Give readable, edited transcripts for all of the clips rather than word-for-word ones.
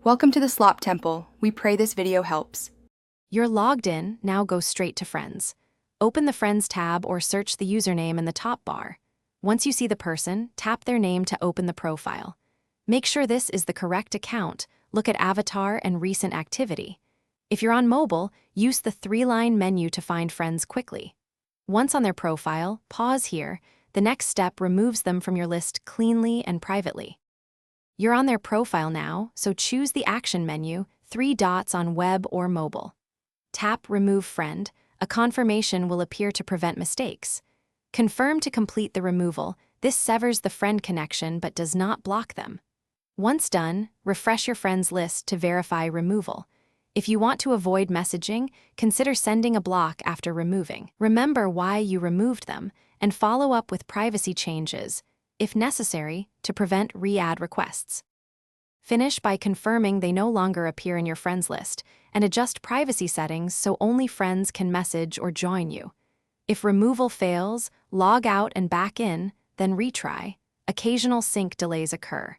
Welcome to the Slop Temple. We pray this video helps. You're logged in, now go straight to Friends. Open the Friends tab or search the username in the top bar. Once you see the person, tap their name to open the profile. Make sure this is the correct account. Look at avatar and recent activity. If you're on mobile, use the 3-line menu to find friends quickly. Once on their profile, pause here. The next step removes them from your list cleanly and privately. You're on their profile now, so choose the action menu, 3 dots on web or mobile. Tap Remove Friend. A confirmation will appear to prevent mistakes. Confirm to complete the removal. This severs the friend connection but does not block them. Once done, refresh your friends list to verify removal. If you want to avoid messaging, consider sending a block after removing. Remember why you removed them and follow up with privacy changes, if necessary, to prevent re-add requests. Finish by confirming they no longer appear in your friends list and adjust privacy settings so only friends can message or join you. If removal fails, log out and back in, then retry. Occasional sync delays occur.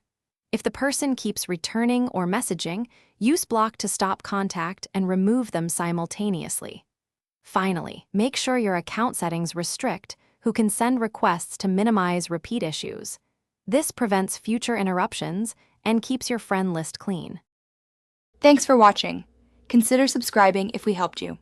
If the person keeps returning or messaging, use block to stop contact and remove them simultaneously. Finally, make sure your account settings restrict who can send requests to minimize repeat issues. This prevents future interruptions and keeps your friend list clean. Thanks for watching. Consider subscribing if we helped you.